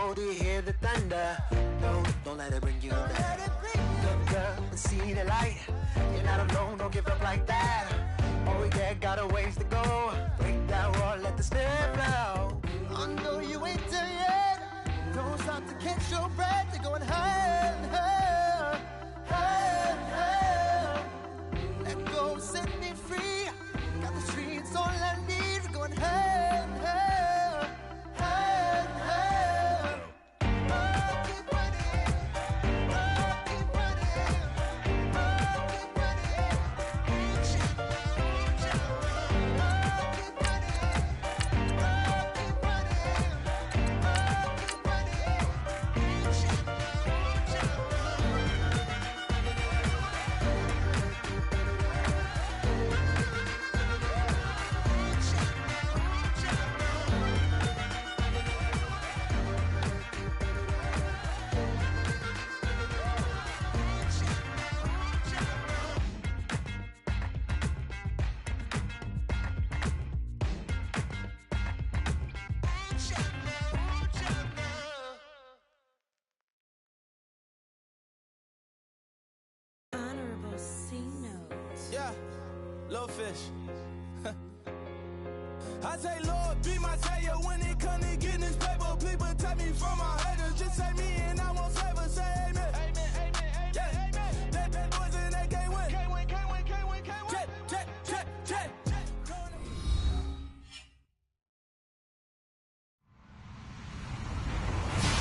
Oh, do you hear the thunder? Don't let it bring you down. Look up and see the light. You're not alone, don't give up like that. Oh yeah, got a ways to go. Break that wall, let the spirit flow. I know you ain't there yet. Don't stop to catch your breath. You're going higher and higher, higher and higher. Let go, set me free. Got the streets all I need. We're going higher and higher, higher and higher. Oh, keep running. Oh, keep running. Oh, keep running. Keep Yeah, little fish. I say, Lord, be my savior when it comes to getting this paper. People take me from my haters. Just say me and I won't save us. Say amen. Amen, amen, amen, yeah. Amen. That bad boys and they can't win. Can't win, can't win, can't win, can't win. Jet.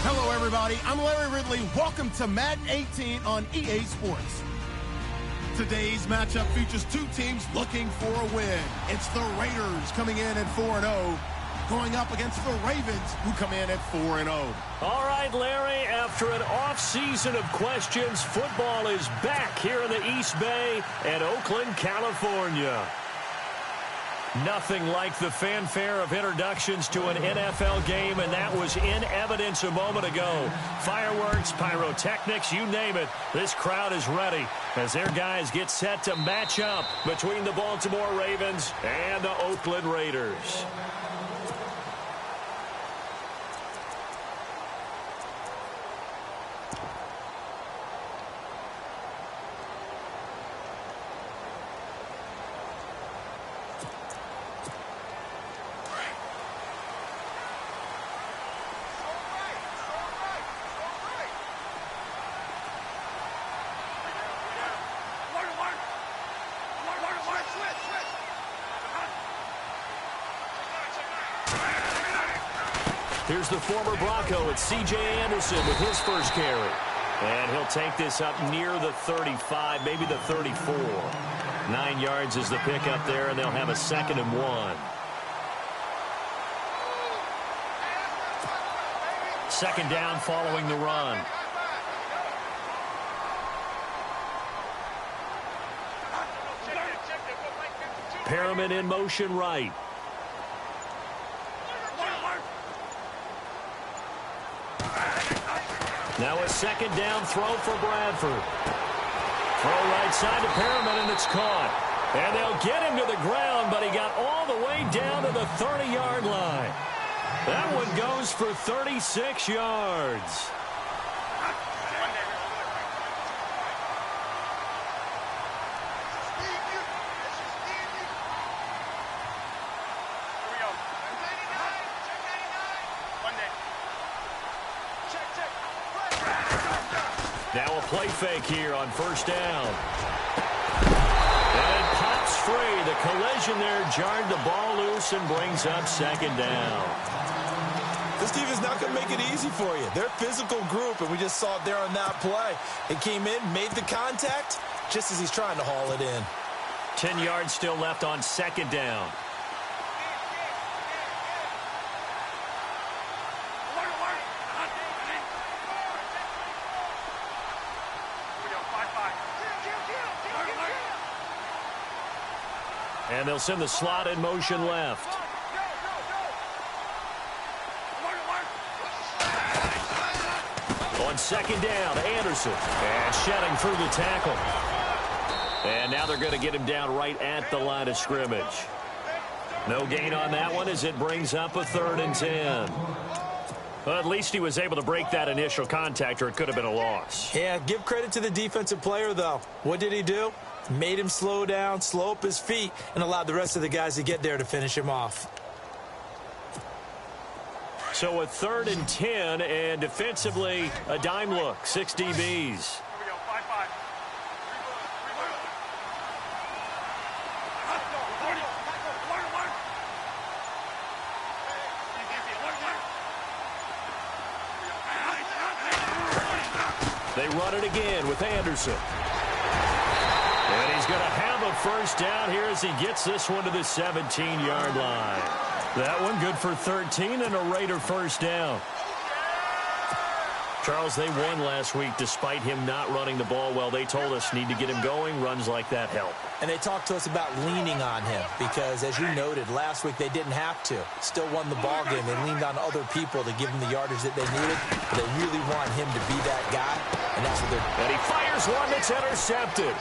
Hello, everybody. I'm Larry Ridley. Welcome to Madden 18 on EA Sports. Today's matchup features two teams looking for a win. It's the Raiders coming in at 4-0, going up against the Ravens, who come in at 4-0. All right, Larry, after an off-season of questions, football is back here in the East Bay at Oakland, California. Nothing like the fanfare of introductions to an NFL game, and that was in evidence a moment ago. Fireworks, pyrotechnics, you name it. This crowd is ready as their guys get set to match up between the Baltimore Ravens and the Oakland Raiders. Here's the former Bronco. It's C.J. Anderson with his first carry. And he'll take this up near the 35, maybe the 34. 9 yards is the pickup there, and they'll have a 2nd and 1. Second down following the run. Perriman in motion right. Now a second down throw for Bradford. Throw right side to Perriman, and it's caught. And they'll get him to the ground, but he got all the way down to the 30-yard line. That one goes for 36 yards. Now a play fake here on first down. And it pops free. The collision there jarred the ball loose and brings up 2nd down. This defense is not going to make it easy for you. They're a physical group, and we just saw it there on that play. It came in, made the contact, just as he's trying to haul it in. 10 yards still left on 2nd down. And they'll send the slot in motion left. On 2nd down, Anderson. And shedding through the tackle. And now they're going to get him down right at the line of scrimmage. No gain on that one as it brings up a 3rd and 10. Well, at least he was able to break that initial contact, or it could have been a loss. Yeah, give credit to the defensive player, though. What did he do? Made him slow down, slow up his feet, and allowed the rest of the guys to get there to finish him off. So a 3rd and 10, and defensively, a dime look, 6 DBs. They run it again with Anderson. And he's going to have a first down here as he gets this one to the 17-yard line. That one good for 13 and a Raider first down. Charles, they won last week despite him not running the ball well. They told us need to get him going. Runs like that help. And they talked to us about leaning on him because, as you noted, last week they didn't have to. Still won the ball game. They leaned on other people to give him the yardage that they needed. But they really want him to be that guy, and that's what they're doing. And he fires one that's intercepted.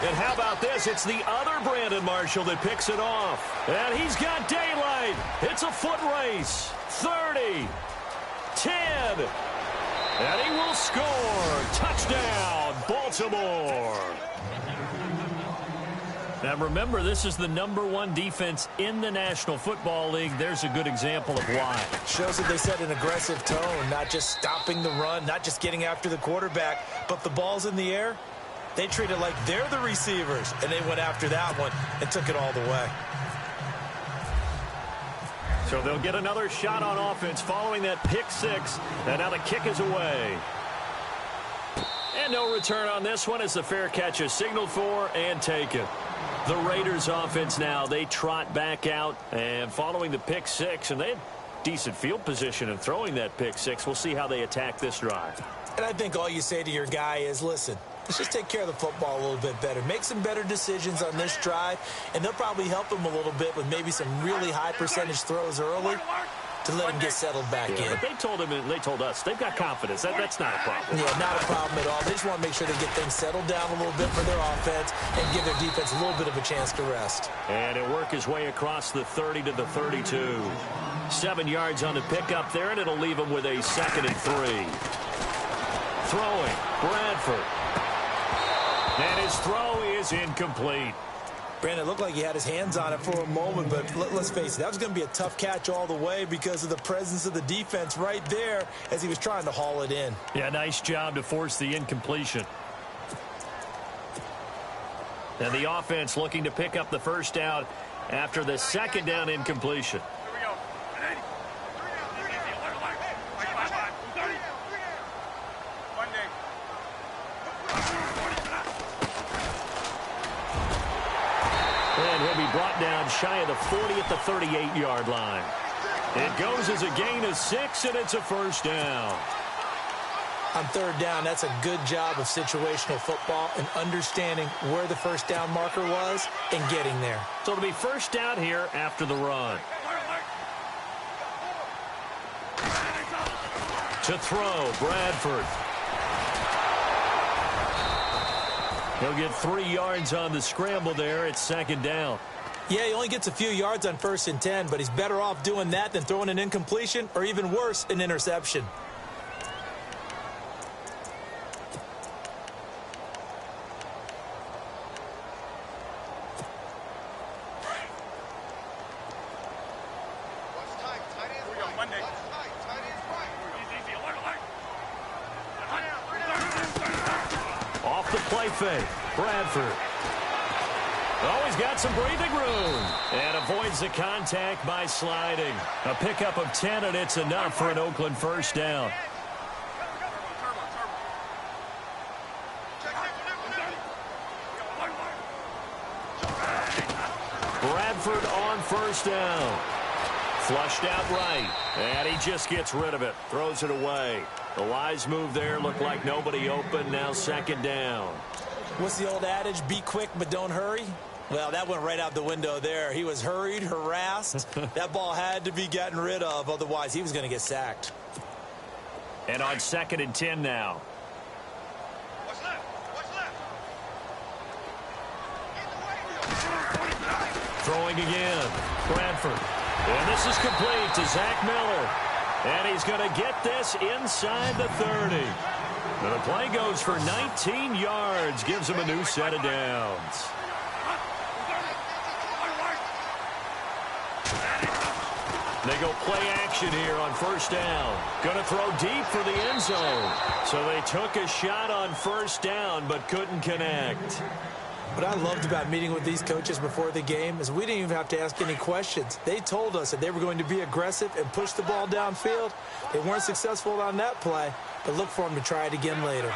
And how about this? It's the other Brandon Marshall that picks it off. And he's got daylight. It's a foot race. 30, 10, and he will score. Touchdown, Baltimore. Now remember, this is the #1 defense in the National Football League. There's a good example of why. Shows that they set an aggressive tone, not just stopping the run, not just getting after the quarterback, but the ball's in the air. They treat it like they're the receivers, and they went after that one and took it all the way. So they'll get another shot on offense following that pick six, and now the kick is away. And no return on this one as the fair catch is signaled for and taken. The Raiders offense now, they trot back out and following the pick six, and they had decent field position in throwing that pick six. We'll see how they attack this drive. And I think all you say to your guy is, listen, let's just take care of the football a little bit better. Make some better decisions on this drive, and they'll probably help him a little bit with maybe some really high percentage throws early to let him get settled back in. But they told him, and they told us, they've got confidence. That's not a problem. Yeah, not a problem at all. They just want to make sure they get things settled down a little bit for their offense and give their defense a little bit of a chance to rest. And he'll work his way across the 30 to the 32. 7 yards on the pickup there, and it'll leave him with a 2nd and 3. Throwing, Bradford. And his throw is incomplete. Brandon, it looked like he had his hands on it for a moment, but let's face it, that was going to be a tough catch all the way because of the presence of the defense right there as he was trying to haul it in. Yeah, nice job to force the incompletion. And the offense looking to pick up the first down after the 2nd down incompletion. And he'll be brought down shy of the 40 at the 38-yard line. It goes as a gain of 6, and it's a first down. On 3rd down, that's a good job of situational football and understanding where the first down marker was and getting there. So it'll be first down here after the run. To throw, Bradford. He'll get 3 yards on the scramble there. It's 2nd down. Yeah, he only gets a few yards on 1st and 10, but he's better off doing that than throwing an incompletion or even worse, an interception. Off the play fake, Bradford. Oh, he's got some breathing room. And avoids the contact by sliding. A pickup of 10, and it's enough for an Oakland first down. Bradford on first down. Flushed out right. And he just gets rid of it. Throws it away. The wise move there. Looked like nobody open. Now 2nd down. What's the old adage? Be quick, but don't hurry. Well, that went right out the window there. He was hurried, harassed. That ball had to be gotten rid of. Otherwise, he was going to get sacked. And on 2nd and 10 now. What's left? Throwing again. Bradford. And this is complete to Zach Miller. And he's going to get this inside the 30. And the play goes for 19 yards, gives him a new set of downs. They go play action here on first down. Going to throw deep for the end zone. So they took a shot on first down but couldn't connect. What I loved about meeting with these coaches before the game is we didn't even have to ask any questions. They told us that they were going to be aggressive and push the ball downfield. They weren't successful on that play, but look for them to try it again later.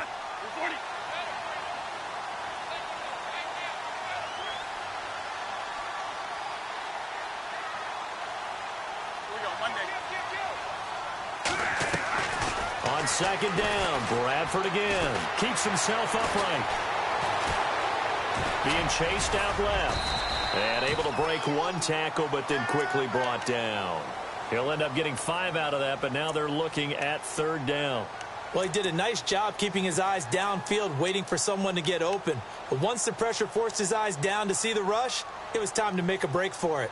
On second down, Bradford again. Keeps himself upright. Being chased out left. And able to break one tackle, but then quickly brought down. He'll end up getting 5 out of that, but now they're looking at third down. Well, he did a nice job keeping his eyes downfield, waiting for someone to get open. But once the pressure forced his eyes down to see the rush, it was time to make a break for it.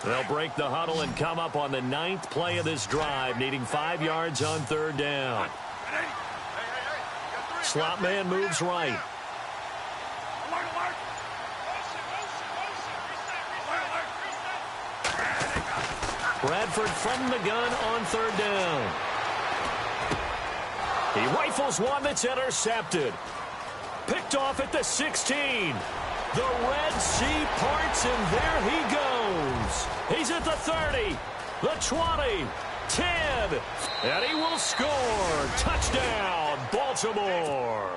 They'll break the huddle and come up on the 9th play of this drive, needing 5 yards on third down. Slot man moves right. Bradford from the gun on third down. He rifles one that's intercepted. Picked off at the 16. The Red Sea parts, and there he goes. He's at the 30, the 20, 10, and he will score. Touchdown, Baltimore.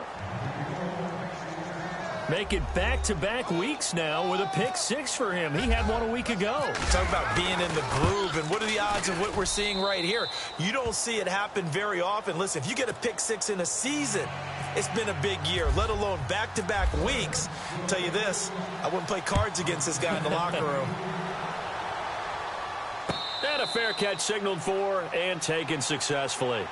Make it back-to-back weeks now with a pick 6 for him. He had one a week ago. Talk about being in the groove, and what are the odds of what we're seeing right here? You don't see it happen very often. Listen, if you get a pick 6 in a season, it's been a big year, let alone back-to-back weeks. I'll tell you this, I wouldn't play cards against this guy in the locker room. And a fair catch signaled for and taken successfully.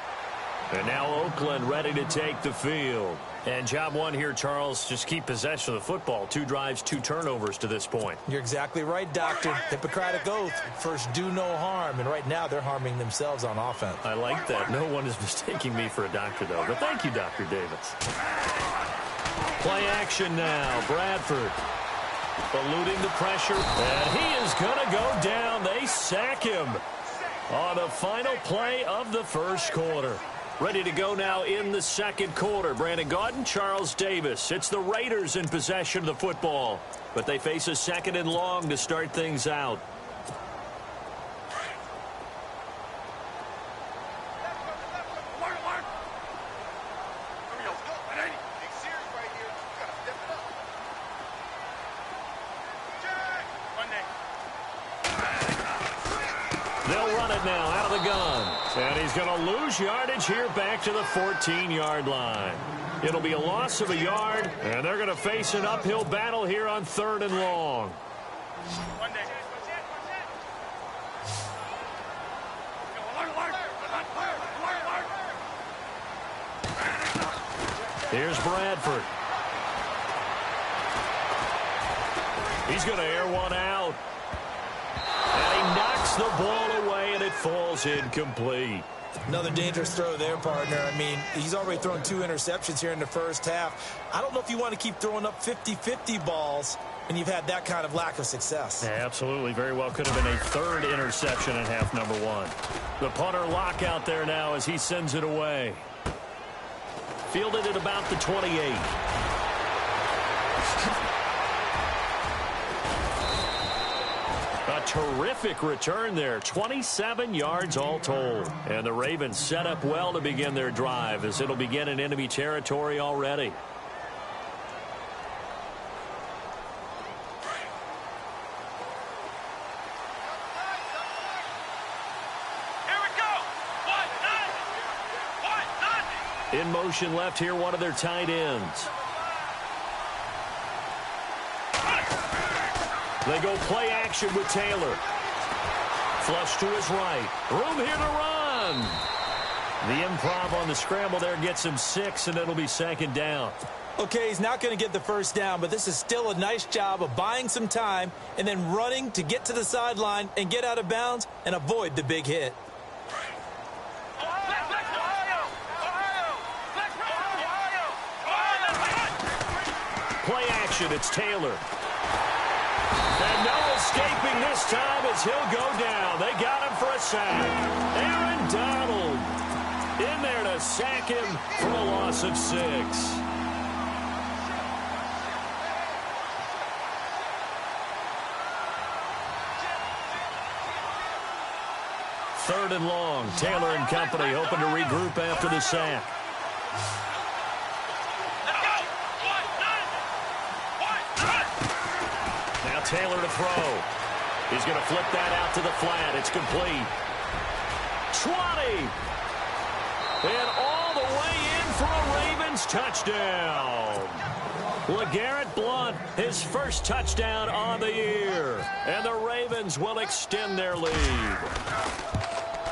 And now Oakland ready to take the field. And job one here, Charles, just keep possession of the football. 2 drives, 2 turnovers to this point. You're exactly right, Doctor. Hippocratic oath. First, do no harm. And right now, they're harming themselves on offense. I like that. No one is mistaking me for a doctor, though. But thank you, Dr. Davis. Play action now. Bradford eluding the pressure. And he is going to go down. They sack him on the final play of the first quarter. Ready to go now in the second quarter. Brandon Gaudin, Charles Davis. It's the Raiders in possession of the football, but they face a 2nd and long to start things out. They'll run it now out of the gun. And he's going to lose yardage here back to the 14-yard line. It'll be a loss of a yard, and they're going to face an uphill battle here on 3rd and long. Here's Bradford. He's going to air one out. And he knocks the ball away, and it falls incomplete. Another dangerous throw there, partner. I mean, he's already thrown 2 interceptions here in the first half. I don't know if you want to keep throwing up 50-50 balls when you've had that kind of lack of success. Yeah, absolutely. Very well could have been a 3rd interception in half number 1. The punter lockout there now as he sends it away. Fielded at about the 28. A terrific return there. 27 yards all told. And the Ravens set up well to begin their drive as it'll begin in enemy territory already. In motion left here, one of their tight ends. They go play action with Taylor. Flush to his right. Room here to run. The improv on the scramble there gets him 6, and it'll be 2nd down. Okay, he's not going to get the first down, but this is still a nice job of buying some time and then running to get to the sideline and get out of bounds and avoid the big hit. Play action, it's Taylor. And no escaping this time as he'll go down. They got him for a sack. Aaron Donald in there to sack him for a loss of 6. Third and long. Taylor and company hoping to regroup after the sack. Now Taylor to throw. He's going to flip that out to the flat. It's complete. 20. And all the way in for a Ravens touchdown. LeGarrette Blount, his first touchdown on the year. And the Ravens will extend their lead.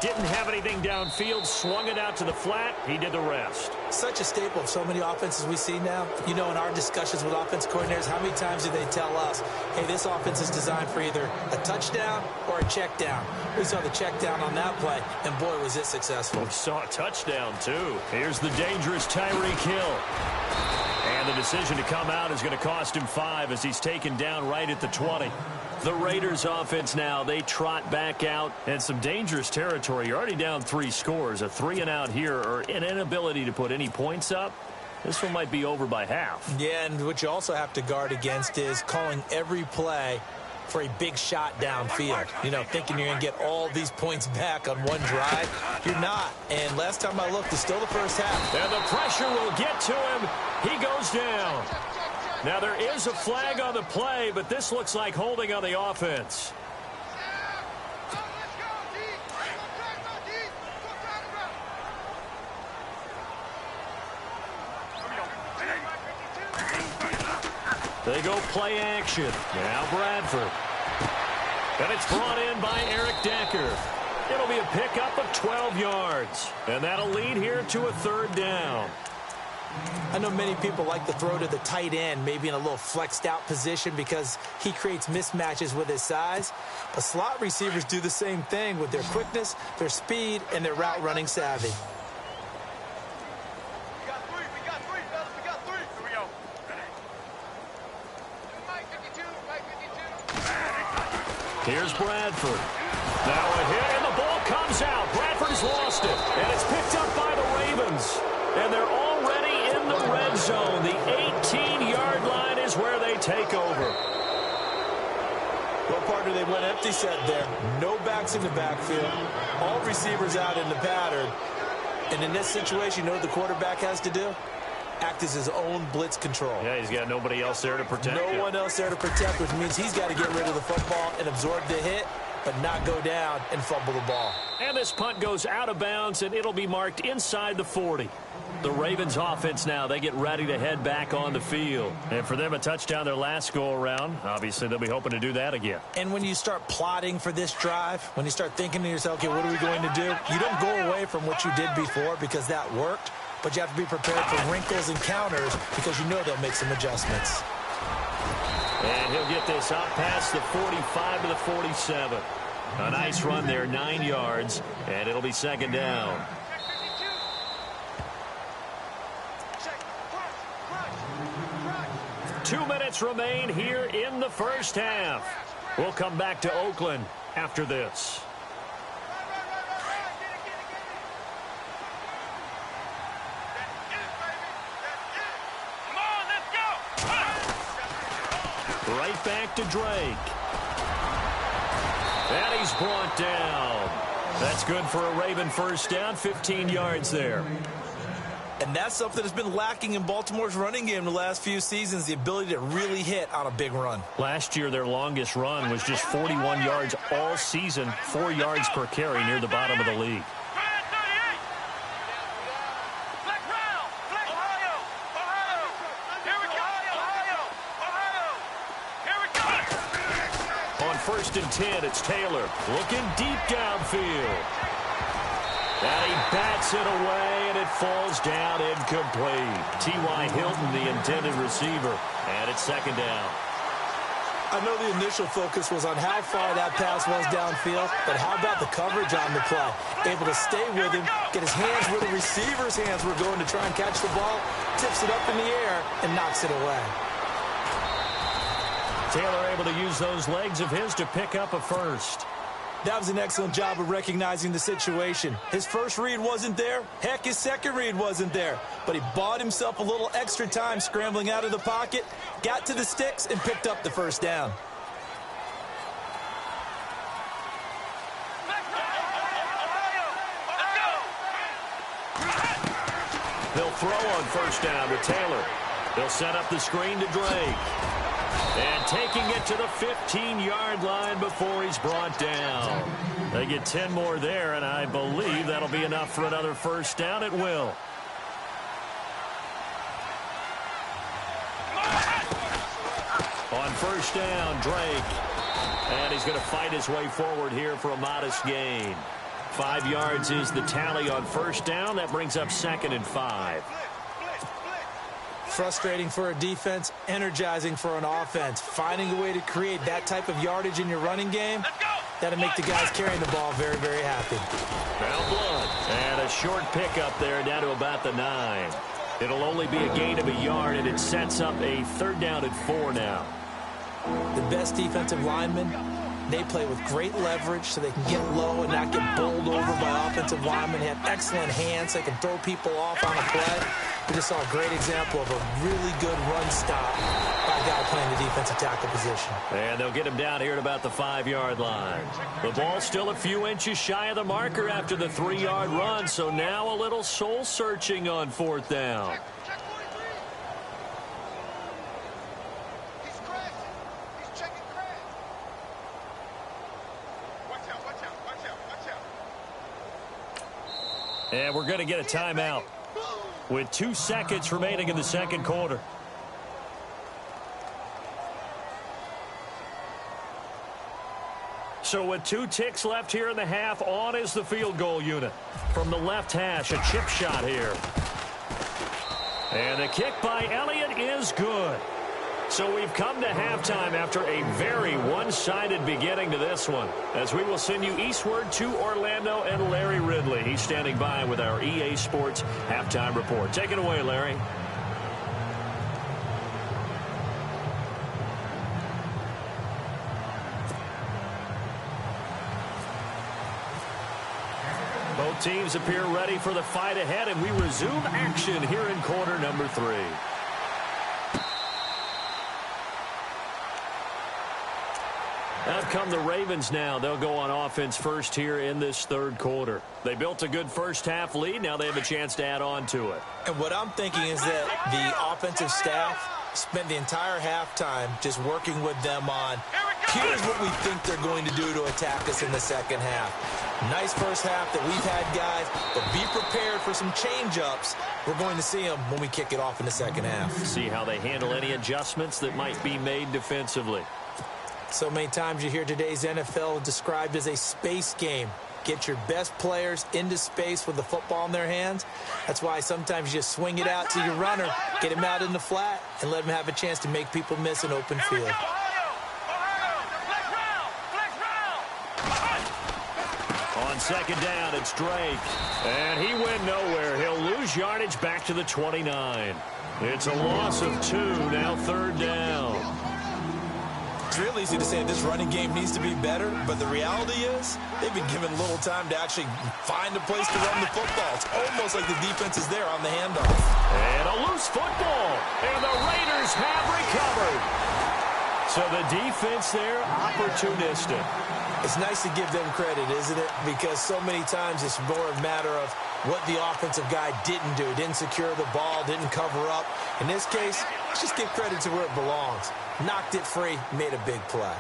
Didn't have anything downfield, swung it out to the flat. He did the rest. Such a staple of so many offenses we see now. You know, in our discussions with offense coordinators, how many times do they tell us, hey, this offense is designed for either a touchdown or a check down. We saw the check down on that play, and boy, was it successful. We saw a touchdown, too. Here's the dangerous Tyreek Hill. And the decision to come out is going to cost him 5 as he's taken down right at the 20. The Raiders offense now, they trot back out and some dangerous territory. You're already down 3 scores. A 3-and-out here or an inability to put any points up. This one might be over by half. Yeah, and what you also have to guard against is calling every play for a big shot downfield. You know, thinking you're going to get all these points back on one drive. You're not. And last time I looked, it's still the first half. And the pressure will get to him. He goes down. Now, there is a flag on the play, but this looks like holding on the offense. They go play action. Now Bradford. And it's brought in by Eric Decker. It'll be a pickup of 12 yards. And that'll lead here to a 3rd down. I know many people like to throw to the tight end, maybe in a little flexed out position because he creates mismatches with his size. But slot receivers do the same thing with their quickness, their speed, and their route running savvy. Here's Bradford. Now a hit, and the ball comes out. Bradford's lost it, and it's picked up by the Ravens. And they're already in the red zone. The 18-yard line is where they take over. Well, partner, they went empty set there. No backs in the backfield. All receivers out in the pattern. And in this situation, you know what the quarterback has to do? Act as his own blitz control. Yeah, he's got nobody else there to protect him. No one else there to protect, which means he's got to get rid of the football and absorb the hit, but not go down and fumble the ball. And this punt goes out of bounds, and it'll be marked inside the 40. The Ravens offense now, they get ready to head back on the field. And for them, a touchdown their last go-around. Obviously, they'll be hoping to do that again. And when you start plotting for this drive, when you start thinking to yourself, okay, what are we going to do? You don't go away from what you did before because that worked, but you have to be prepared for wrinkles and counters because you know they'll make some adjustments. And he'll get this up past the 45 to the 47. A nice run there, 9 yards, and it'll be 2nd down. Two minutes remain here in the first half. We'll come back to Oakland after this. Right back to Drake. And he's brought down. That's good for a Raven first down, 15 yards there. And that's something that's been lacking in Baltimore's running game the last few seasons, the ability to really hit on a big run. Last year, their longest run was just 41 yards all season, 4 yards per carry near the bottom of the league. On 1st and 10, it's Taylor looking deep downfield. And he bats it away, and it falls down incomplete. T.Y. Hilton, the intended receiver, and it's second down. I know the initial focus was on how far that pass was downfield, but how about the coverage on the play? Able to stay with him, get his hands where the receiver's hands were going to try and catch the ball, tips it up in the air, and knocks it away. Taylor able to use those legs of his to pick up a first. That was an excellent job of recognizing the situation. His first read wasn't there. Heck, his second read wasn't there. But he bought himself a little extra time scrambling out of the pocket, got to the sticks, and picked up the first down. They'll throw on first down to Taylor. They'll set up the screen to Drake. And taking it to the 15-yard line before he's brought down. They get 10 more there, and I believe that'll be enough for another first down. It will. On first down, Drake. And he's going to fight his way forward here for a modest gain. 5 yards is the tally on first down. That brings up 2nd and 5. Frustrating for a defense, energizing for an offense. Finding a way to create that type of yardage in your running game, that'll make the guys carrying the ball very, very happy. Now Blood. And a short pickup there down to about the 9. It'll only be a gain of a yard, and it sets up a 3rd down and 4 now. The best defensive linemen, they play with great leverage so they can get low and not get bowled over by offensive linemen. They have excellent hands. They can throw people off on a play. We just saw a great example of a really good run stop by a guy playing the defensive tackle position. And they'll get him down here at about the 5-yard line. The ball still a few inches shy of the marker after the 3-yard run, so now a little soul-searching on 4th down. And we're going to get a timeout with 2 seconds remaining in the second quarter. So with 2 ticks left here in the half, on is the field goal unit. From the left hash, a chip shot here. And the kick by Elliott is good. So we've come to halftime after a very one-sided beginning to this one, as we will send you eastward to Orlando and Larry Ridley. He's standing by with our EA Sports halftime report. Take it away, Larry. Both teams appear ready for the fight ahead, and we resume action here in quarter number 3. Out come the Ravens now. They'll go on offense first here in this 3rd quarter. They built a good first-half lead. Now they have a chance to add on to it. And what I'm thinking is that the offensive staff spent the entire halftime just working with them on, here's what we think they're going to do to attack us in the second half. Nice first half that we've had, guys, but be prepared for some change-ups. We're going to see them when we kick it off in the second half. See how they handle any adjustments that might be made defensively. So many times you hear today's NFL described as a space game. Get your best players into space with the football in their hands. That's why sometimes you just swing it out to your runner, get him out in the flat, and let him have a chance to make people miss an open field. On second down, it's Drake. And he went nowhere. He'll lose yardage back to the 29. It's a loss of 2, now 3rd down. It's real easy to say this running game needs to be better, but the reality is they've been given little time to actually find a place to run the football. It's almost like the defense is there on the handoff. And a loose football, and the Raiders have recovered. So the defense there, opportunistic. It's nice to give them credit, isn't it? Because so many times it's more a matter of what the offensive guy didn't do. Didn't secure the ball, didn't cover up. In this case, let's just give credit to where it belongs. Knocked it free, made a big play.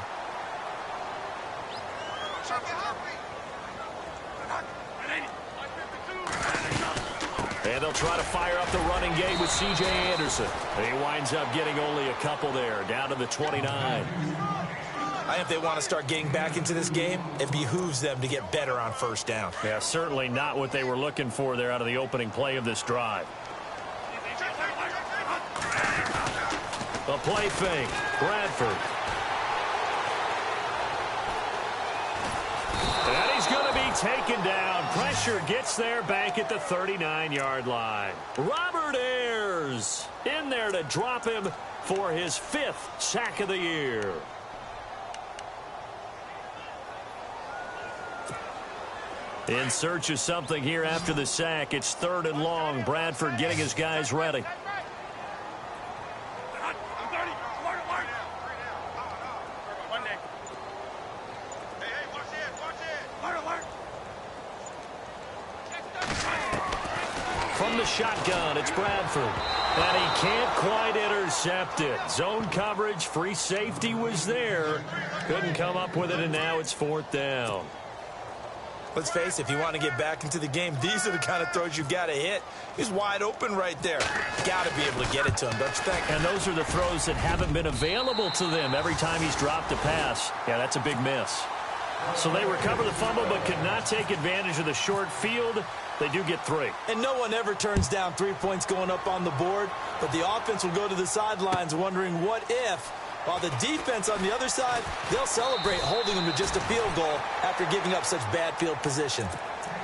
And they'll try to fire up the running game with C.J. Anderson. He winds up getting only a couple there, down to the 29. I I think if they want to start getting back into this game, it behooves them to get better on first down. Yeah, certainly not what they were looking for there out of the opening play of this drive. A play fake. Bradford. And he's going to be taken down. Pressure gets there back at the 39-yard line. Robert Ayers in there to drop him for his 5th sack of the year. In search of something here after the sack. It's 3rd and long. Bradford getting his guys ready. From the shotgun, it's Bradford. And he can't quite intercept it. Zone coverage, free safety was there. Couldn't come up with it, and now it's 4th down. Let's face it, if you want to get back into the game, these are the kind of throws you got to hit. He's wide open right there. Got to be able to get it to him, don't you think? And those are the throws that haven't been available to them every time he's dropped a pass. Yeah, that's a big miss. So they recover the fumble but could not take advantage of the short field. They do get 3. And no one ever turns down 3 points going up on the board, but the offense will go to the sidelines wondering what if, while the defense on the other side, they'll celebrate holding them to just a field goal after giving up such bad field position.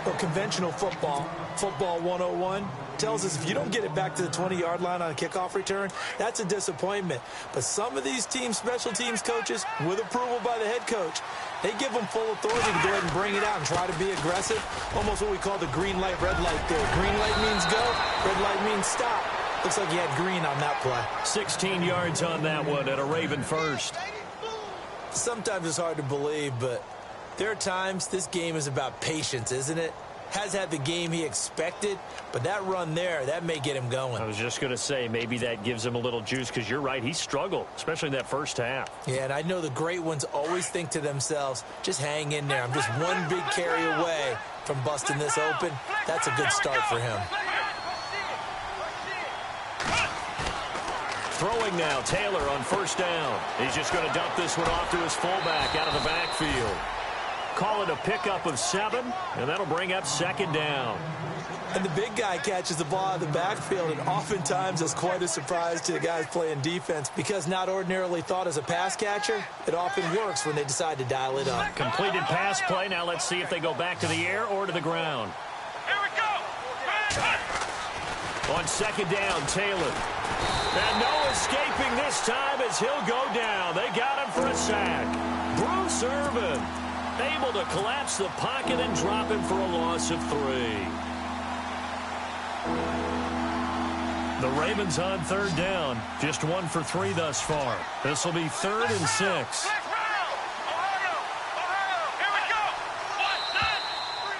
But conventional football, football 101, tells us if you don't get it back to the 20-yard line on a kickoff return, that's a disappointment. But some of these teams, special teams coaches, with approval by the head coach, they give them full authority to go ahead and bring it out and try to be aggressive. Almost what we call the green light, red light there. Green light means go, red light means stop. Looks like he had green on that play. 16 yards on that one at a Raven first. Sometimes it's hard to believe, but there are times this game is about patience, isn't it? Has had the game he expected, but that run there, that may get him going. I was just going to say, maybe that gives him a little juice, because you're right, he struggled, especially in that first half. Yeah, and I know the great ones always think to themselves, just hang in there. I'm just one big carry away from busting this open. That's a good start for him. Throwing now, Taylor on first down. He's just going to dump this one off to his fullback out of the backfield. Call it a pickup of 7, and that'll bring up 2nd down. And the big guy catches the ball out of the backfield, and oftentimes is quite a surprise to the guys playing defense, because not ordinarily thought as a pass catcher, it often works when they decide to dial it up. Completed pass play. Now let's see if they go back to the air or to the ground. Here we go. On 2nd down, Taylor. And no escaping this time as he'll go down. They got him for a sack. Bruce Irvin able to collapse the pocket and drop him for a loss of 3. The Ravens on 3rd down. Just 1 for 3 thus far. This will be 3rd and 6.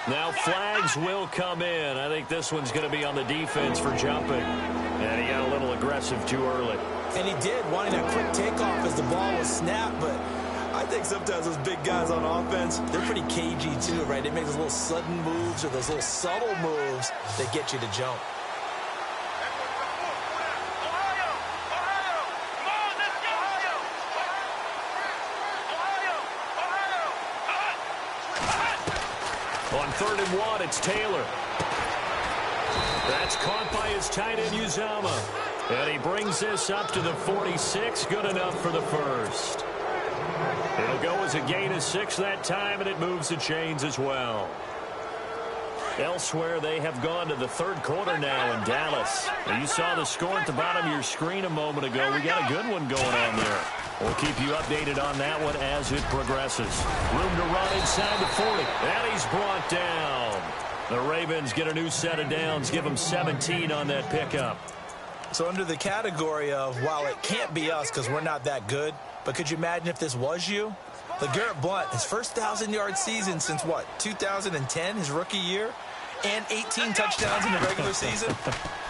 Now flags will come in. I think this one's going to be on the defense for jumping. And he got a little aggressive too early. And he did, wanting that quick takeoff as the ball was snapped, but I think sometimes those big guys on offense, they're pretty cagey too, right? They make those little sudden moves or those little subtle moves that get you to jump. On 3rd and 1, it's Taylor. That's caught by his tight end, Uzama. And he brings this up to the 46. Good enough for the first. It'll go as a gain of 6 that time, and it moves the chains as well. Elsewhere, they have gone to the 3rd quarter now in Dallas. Now, you saw the score at the bottom of your screen a moment ago. We got a good one going on there. We'll keep you updated on that one as it progresses. Room to run inside the 40. And he's brought down. The Ravens get a new set of downs. Give them 17 on that pickup. So under the category of, while it can't be us because we're not that good, but could you imagine if this was you? LeGarrette Blount, his first 1,000-yard season since, what, 2010, his rookie year? And 18 touchdowns in the regular season,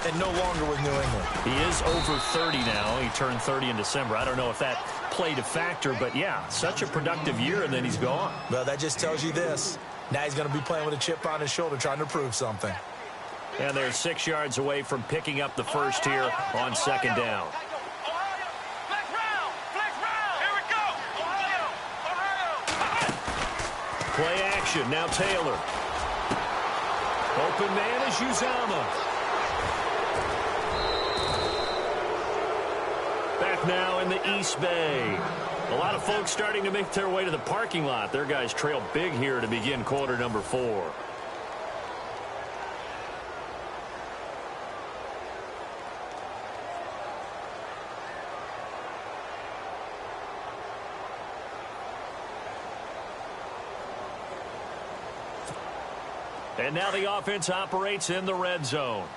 and no longer with New England. He is over 30 now. He turned 30 in December. I don't know if that played a factor, but yeah, such a productive year, and then he's gone. Well, that just tells you this. Now he's going to be playing with a chip on his shoulder, trying to prove something. And they're 6 yards away from picking up the first here on 2nd down. Play action. Now Taylor. Open man is Uzama. Back now in the East Bay. A lot of folks starting to make their way to the parking lot. Their guys trail big here to begin quarter number 4. And now the offense operates in the red zone.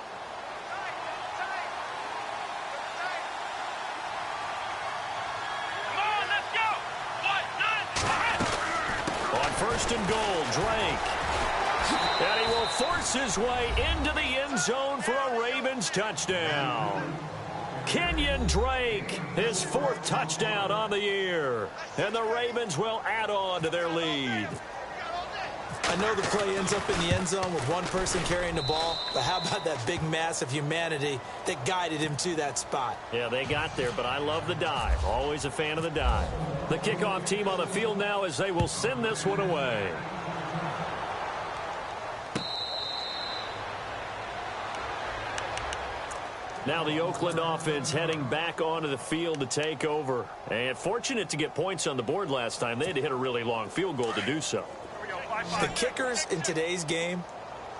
On first and goal, Drake. And he will force his way into the end zone for a Ravens touchdown. Kenyon Drake, his 4th touchdown on the year. And the Ravens will add on to their lead. I know the play ends up in the end zone with one person carrying the ball, but how about that big mass of humanity that guided him to that spot? Yeah, they got there, but I love the dive. Always a fan of the dive. The kickoff team on the field now as they will send this one away. Now the Oakland offense heading back onto the field to take over. And fortunate to get points on the board last time. They had to hit a really long field goal to do so. The kickers in today's game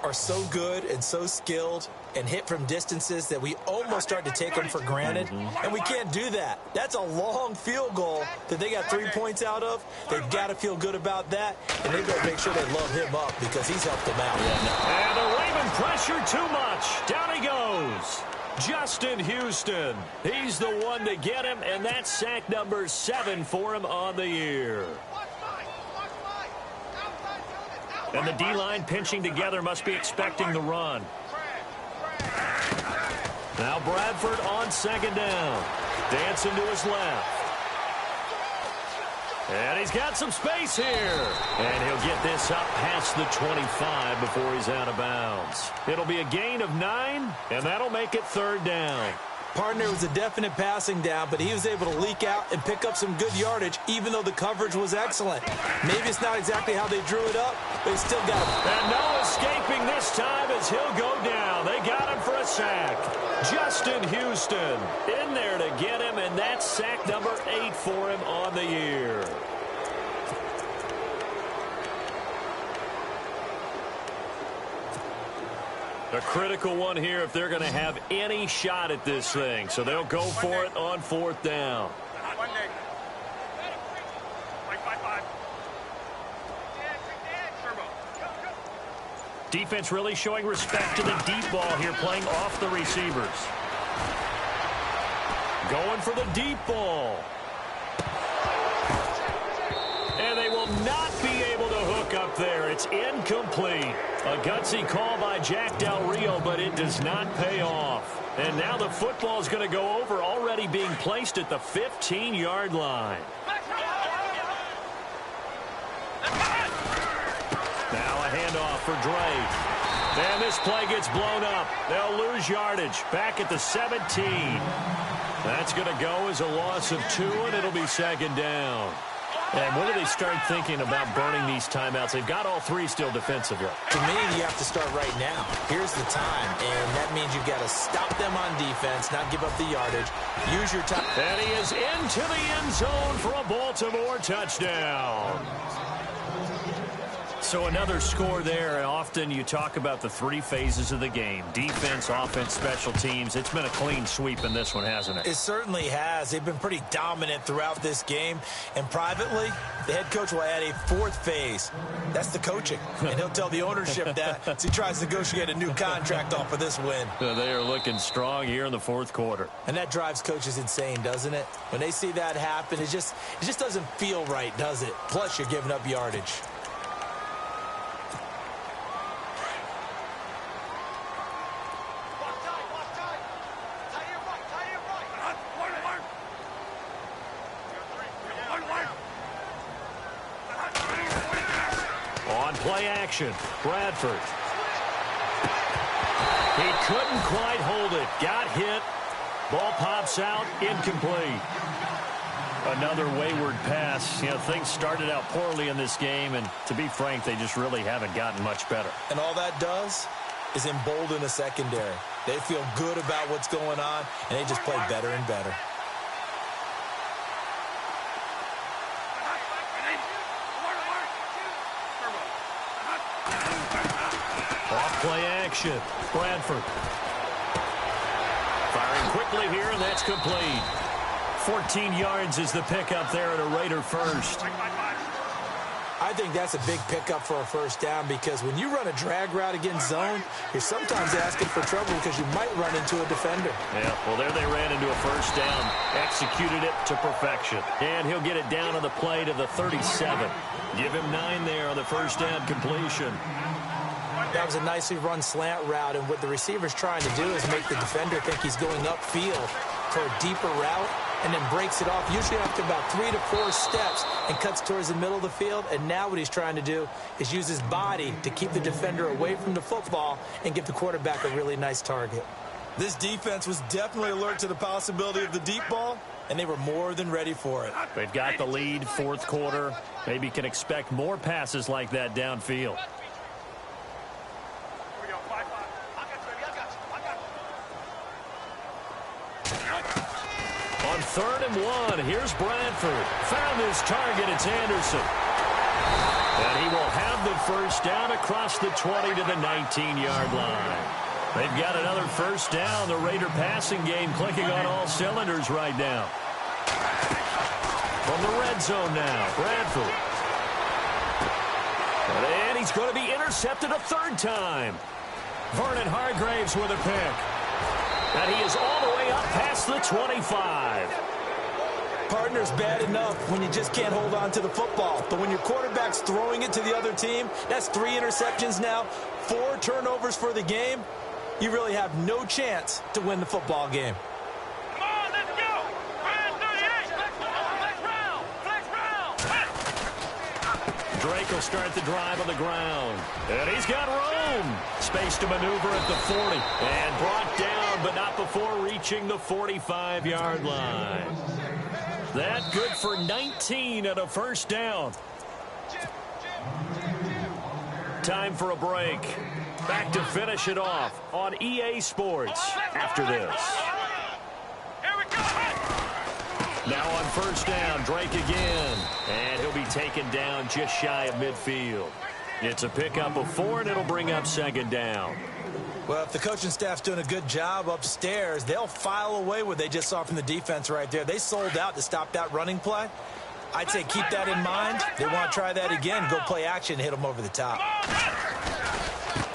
are so good and so skilled and hit from distances that we almost start to take them for granted, and we can't do that. That's a long field goal that they got 3 points out of. They've got to feel good about that, and they've got to make sure they love him up because he's helped them out. And the Raven pressure too much. Down he goes. Justin Houston. He's the one to get him, and that's sack number 7 for him on the year. And the D-line pinching together must be expecting the run. Now Bradford on second down. Dancing to his left. And he's got some space here. And he'll get this up past the 25 before he's out of bounds. It'll be a gain of 9, and that'll make it 3rd down. Partner was a definite passing down, but he was able to leak out and pick up some good yardage, even though the coverage was excellent. Maybe it's not exactly how they drew it up, but they still got him. And no escaping this time as he'll go down. They got him for a sack. Justin Houston in there to get him, and that's sack number 8 for him on the year. A critical one here if they're going to have any shot at this thing. So they'll go for it on 4th down. Defense really showing respect to the deep ball here, playing off the receivers. Going for the deep ball. And they will not be able to hook up there. It's incomplete. A gutsy call by Jack Del Rio, but it does not pay off. And now the football is going to go over, already being placed at the 15-yard line. Now a handoff for Drake. And this play gets blown up. They'll lose yardage back at the 17. That's going to go as a loss of 2, and it'll be 2nd down. And when do they start thinking about burning these timeouts? They've got all 3 still defensively. To me, you have to start right now. Here's the time, and that means you've got to stop them on defense, not give up the yardage. Use your time. And he is into the end zone for a Baltimore touchdown. So another score there, and often you talk about the 3 phases of the game. Defense, offense, special teams. It's been a clean sweep in this one, hasn't it? It certainly has. They've been pretty dominant throughout this game. And privately, the head coach will add a 4th phase. That's the coaching. And he'll tell the ownership that as he tries to negotiate a new contract off of this win. They are looking strong here in the 4th quarter. And that drives coaches insane, doesn't it? When they see that happen, it just doesn't feel right, does it? Plus, you're giving up yardage. Play action. Bradford. He couldn't quite hold it. Got hit. Ball pops out. Incomplete. Another wayward pass. You know, things started out poorly in this game, and to be frank, they just really haven't gotten much better. And all that does is embolden the secondary. They feel good about what's going on, and they just play better and better. Off-play action. Bradford. Firing quickly here, and that's complete. 14 yards is the pickup there at a Raider first. I think that's a big pickup for a first down because when you run a drag route against zone, you're sometimes asking for trouble because you might run into a defender. Yeah, well, there they ran into a first down. Executed it to perfection. And he'll get it down on the play to the 37. Give him 9 there on the first down completion. That was a nicely run slant route, and what the receiver's trying to do is make the defender think he's going upfield for a deeper route, and then breaks it off, usually after about 3 to 4 steps, and cuts towards the middle of the field. And now what he's trying to do is use his body to keep the defender away from the football and give the quarterback a really nice target. This defense was definitely alert to the possibility of the deep ball, and they were more than ready for it. They've got the lead, fourth quarter. Maybe can expect more passes like that downfield. On 3rd and 1, here's Bradford. Found his target, it's Anderson. And he will have the first down across the 20 to the 19-yard line. They've got another first down. The Raider passing game clicking on all cylinders right now. From the red zone now, Bradford. And he's going to be intercepted a 3rd time. Vernon Hargraves with a pick. And he is all the way up past the 25. Partner's bad enough when you just can't hold on to the football. But when your quarterback's throwing it to the other team, that's 3 interceptions now, 4 turnovers for the game. You really have no chance to win the football game. Come on, let's go. 38. Flex round. Drake will start the drive on the ground. And he's got room. Space to maneuver at the 40. And brought down, but not before reaching the 45-yard line. That good for 19 at a first down. Time for a break. Back to finish it off on EA Sports after this. Now on first down, Drake again. And he'll be taken down just shy of midfield. It's a pickup of 4, and it'll bring up 2nd down. Well, if the coaching staff's doing a good job upstairs, they'll file away what they just saw from the defense right there. They sold out to stop that running play. I'd say keep that in mind. They want to try that again, go play action, hit them over the top.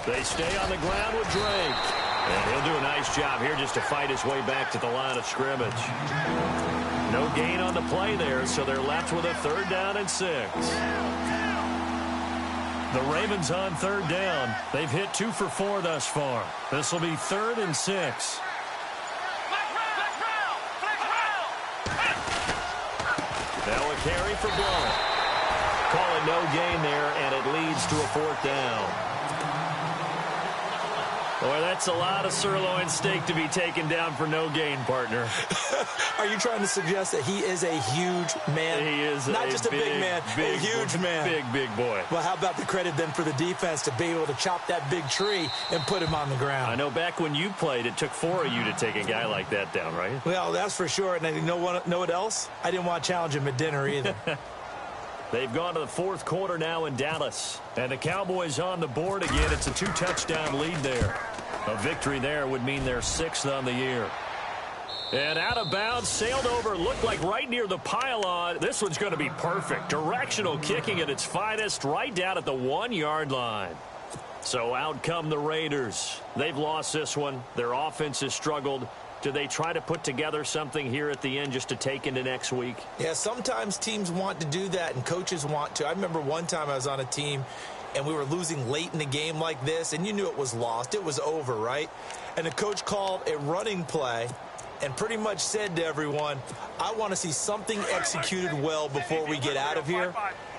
They stay on the ground with Drake. And he'll do a nice job here just to fight his way back to the line of scrimmage. No gain on the play there, so they're left with a 3rd down and 6. The Ravens on 3rd down. They've hit 2 for 4 thus far. This will be 3rd and 6. Now a carry for Blount. Call it no gain there, and it leads to a 4th down. Boy, that's a lot of sirloin steak to be taken down for no gain, partner. Are you trying to suggest that he is a huge man? He is not just a big man, a huge man. Big boy. Well, how about the credit then for the defense to be able to chop that big tree and put him on the ground? I know back when you played, it took 4 of you to take a guy like that down, right? Well, that's for sure. And you know what else? I didn't want to challenge him at dinner either. They've gone to the 4th quarter now in Dallas. And the Cowboys on the board again. It's a 2-touchdown lead there. A victory there would mean they're 6th on the year. And out of bounds, sailed over, looked like right near the pylon. This one's going to be perfect. Directional kicking at its finest, right down at the 1-yard line. So out come the Raiders. They've lost this one. Their offense has struggled. Do they try to put together something here at the end just to take into next week? Yeah, sometimes teams want to do that and coaches want to. I remember one time I was on a team and we were losing late in the game like this, and you knew it was lost. It was over, right? And the coach called a running play and pretty much said to everyone, I want to see something executed well before we get out of here.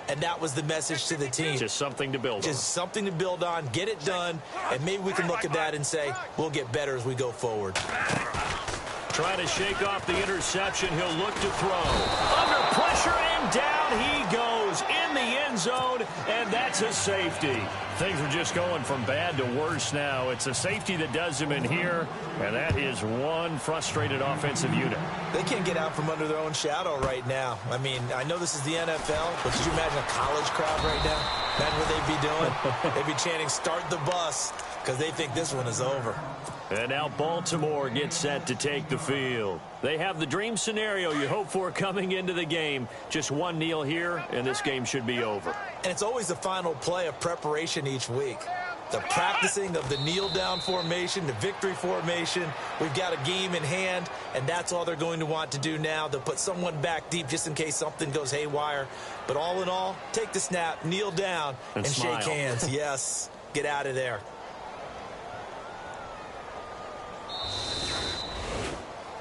And that was the message to the team. Just something to build on. Just something to build on, get it done, and maybe we can look at that and say, we'll get better as we go forward. Trying to shake off the interception. He'll look to throw. Under pressure, and down he goes in the end zone, and that's a safety. Things are just going from bad to worse now. It's a safety that does him in here, and that is one frustrated offensive unit. They can't get out from under their own shadow right now. I mean, I know this is the NFL, but could you imagine a college crowd right now? Imagine what they'd be doing. They'd be chanting, "Start the bus," because they think this one is over. And now Baltimore gets set to take the field. They have the dream scenario you hope for coming into the game. Just one kneel here, and this game should be over. And it's always the final play of preparation each week. The practicing of the kneel-down formation, the victory formation. We've got a game in hand, and that's all they're going to want to do now. They'll put someone back deep just in case something goes haywire. But all in all, take the snap, kneel down, and shake hands. Yes, get out of there.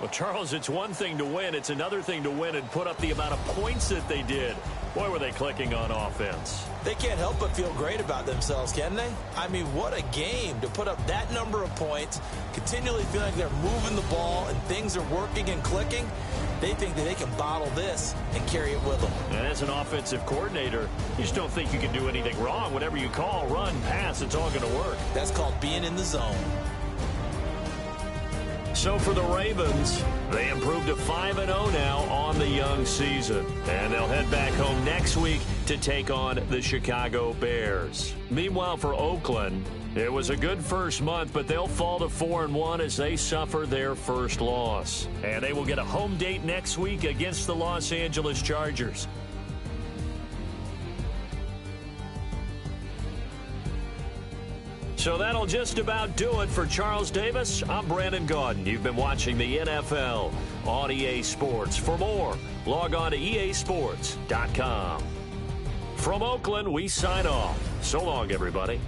Well, Charles, it's one thing to win. It's another thing to win and put up the amount of points that they did. Boy, were they clicking on offense. They can't help but feel great about themselves, can they? I mean, what a game to put up that number of points, continually feeling like they're moving the ball and things are working and clicking. They think that they can bottle this and carry it with them. And as an offensive coordinator, you just don't think you can do anything wrong. Whatever you call, run, pass, it's all going to work. That's called being in the zone. So for the Ravens, they improved to 5-0 now on the young season. And they'll head back home next week to take on the Chicago Bears. Meanwhile, for Oakland, it was a good first month, but they'll fall to 4-1 as they suffer their first loss. And they will get a home date next week against the Los Angeles Chargers. So that'll just about do it for Charles Davis. I'm Brandon Gaudin. You've been watching the NFL on EA Sports. For more, log on to easports.com. From Oakland, we sign off. So long, everybody.